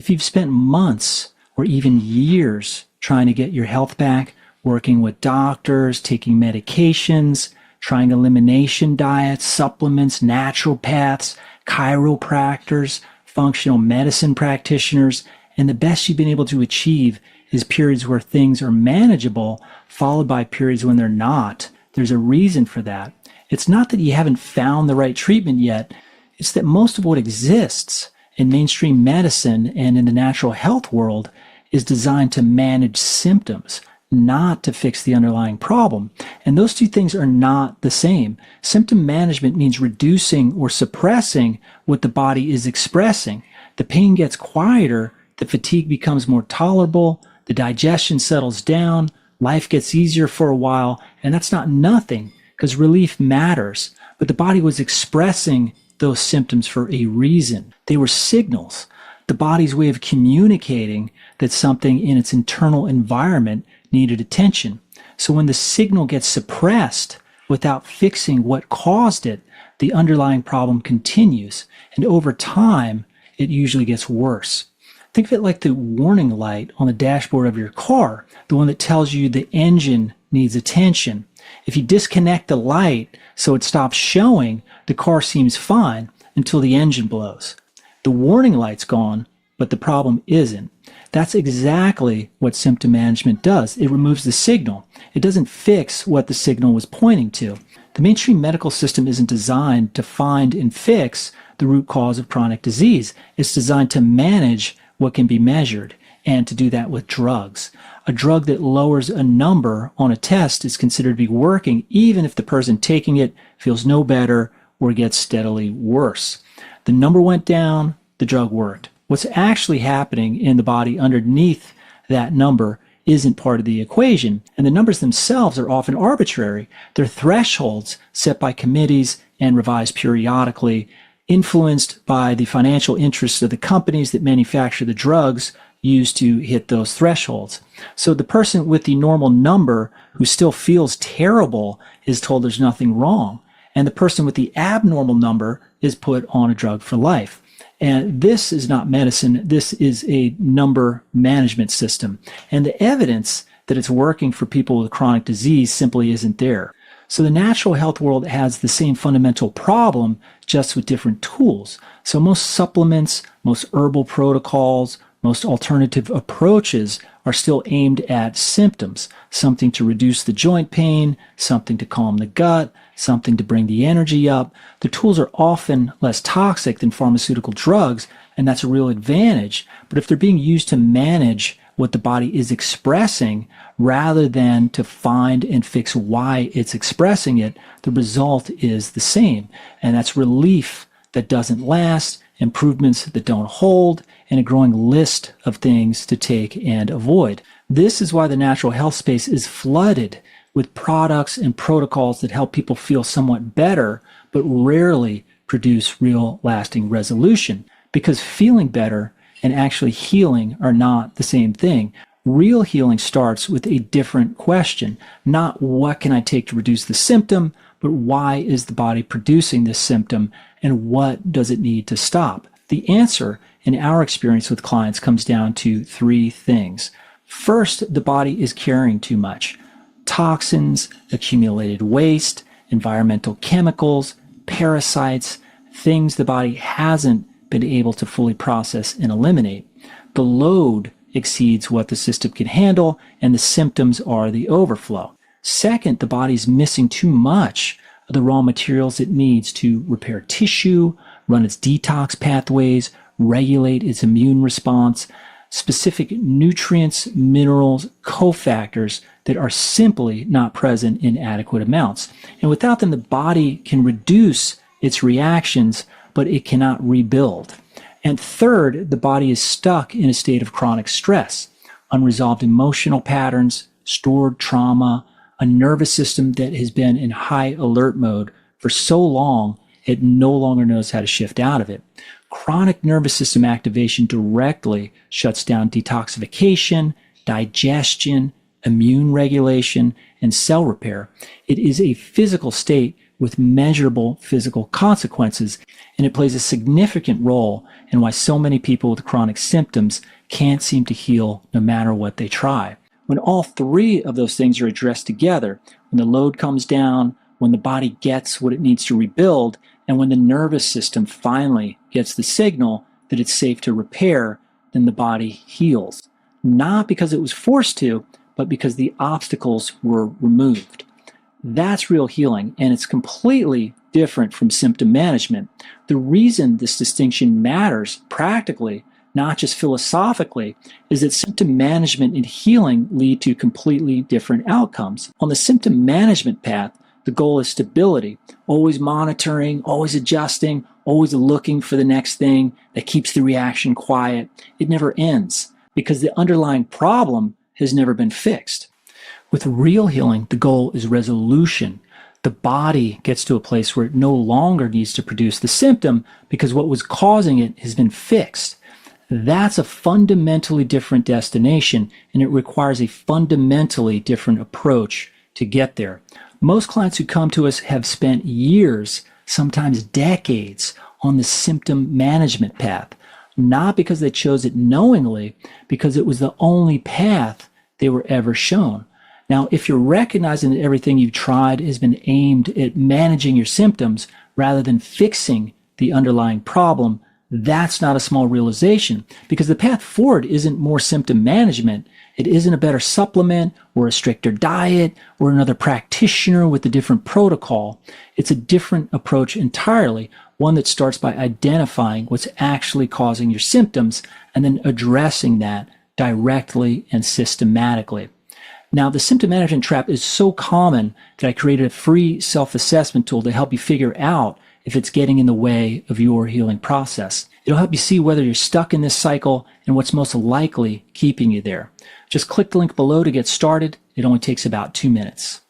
If you've spent months or even years trying to get your health back, working with doctors, taking medications, trying elimination diets, supplements, naturopaths, chiropractors, functional medicine practitioners, and the best you've been able to achieve is periods where things are manageable, followed by periods when they're not. There's a reason for that. It's not that you haven't found the right treatment yet. It's that most of what exists in mainstream medicine and in the natural health world is designed to manage symptoms, not to fix the underlying problem. And those two things are not the same. Symptom management means reducing or suppressing what the body is expressing. The pain gets quieter, the fatigue becomes more tolerable, the digestion settles down, life gets easier for a while, and that's not nothing, because relief matters. But the body was expressing those symptoms for a reason. They were signals, the body's way of communicating that something in its internal environment needed attention. So when the signal gets suppressed without fixing what caused it, the underlying problem continues. And over time, it usually gets worse. Think of it like the warning light on the dashboard of your car, the one that tells you the engine needs attention. If you disconnect the light so it stops showing, the car seems fine until the engine blows. The warning light's gone, but the problem isn't. That's exactly what symptom management does. It removes the signal. It doesn't fix what the signal was pointing to. The mainstream medical system isn't designed to find and fix the root cause of chronic disease. It's designed to manage what can be measured, and to do that with drugs. A drug that lowers a number on a test is considered to be working, even if the person taking it feels no better or gets steadily worse. The number went down, the drug worked. What's actually happening in the body underneath that number isn't part of the equation, and the numbers themselves are often arbitrary. They're thresholds set by committees and revised periodically, influenced by the financial interests of the companies that manufacture the drugs used to hit those thresholds. So the person with the normal number who still feels terrible is told there's nothing wrong, and the person with the abnormal number is put on a drug for life. And this is not medicine. This is a number management system. And the evidence that it's working for people with chronic disease simply isn't there. So the natural health world has the same fundamental problem, just with different tools. So most supplements, most herbal protocols, most alternative approaches are still aimed at symptoms, something to reduce the joint pain, something to calm the gut, something to bring the energy up. The tools are often less toxic than pharmaceutical drugs, and that's a real advantage. But if they're being used to manage what the body is expressing rather than to find and fix why it's expressing it, the result is the same. And that's relief that doesn't last, improvements that don't hold, and a growing list of things to take and avoid. This is why the natural health space is flooded with products and protocols that help people feel somewhat better, but rarely produce real lasting resolution. Because feeling better and actually healing are not the same thing. Real healing starts with a different question, not what can I take to reduce the symptom, but why is the body producing this symptom and what does it need to stop? The answer in our experience with clients comes down to three things. First, the body is carrying too much. Toxins, accumulated waste, environmental chemicals, parasites, things the body hasn't been able to fully process and eliminate. The load exceeds what the system can handle, and the symptoms are the overflow. Second, the body's missing too much of the raw materials it needs to repair tissue, run its detox pathways, regulate its immune response, specific nutrients, minerals, cofactors that are simply not present in adequate amounts. And without them, the body can reduce its reactions, but it cannot rebuild. And third, the body is stuck in a state of chronic stress, unresolved emotional patterns, stored trauma, a nervous system that has been in high alert mode for so long it no longer knows how to shift out of it. Chronic nervous system activation directly shuts down detoxification, digestion, immune regulation, and cell repair. It is a physical state with measurable physical consequences, and it plays a significant role in why so many people with chronic symptoms can't seem to heal no matter what they try. When all three of those things are addressed together, when the load comes down, when the body gets what it needs to rebuild, and when the nervous system finally gets the signal that it's safe to repair, then the body heals. Not because it was forced to, but because the obstacles were removed. That's real healing, and it's completely different from symptom management. The reason this distinction matters practically, not just philosophically, is that symptom management and healing lead to completely different outcomes. On the symptom management path, the goal is stability, always monitoring, always adjusting, always looking for the next thing that keeps the reaction quiet. It never ends because the underlying problem has never been fixed. With real healing, the goal is resolution. The body gets to a place where it no longer needs to produce the symptom because what was causing it has been fixed. That's a fundamentally different destination, and it requires a fundamentally different approach to get there. Most clients who come to us have spent years, sometimes decades, on the symptom management path, not because they chose it knowingly, because it was the only path they were ever shown. Now, if you're recognizing that everything you've tried has been aimed at managing your symptoms rather than fixing the underlying problem, that's not a small realization, because the path forward isn't more symptom management. It isn't a better supplement or a stricter diet or another practitioner with a different protocol. It's a different approach entirely, one that starts by identifying what's actually causing your symptoms and then addressing that directly and systematically. Now, the symptom management trap is so common that I created a free self-assessment tool to help you figure out if it's getting in the way of your healing process. It'll help you see whether you're stuck in this cycle and what's most likely keeping you there. Just click the link below to get started. It only takes about 2 minutes.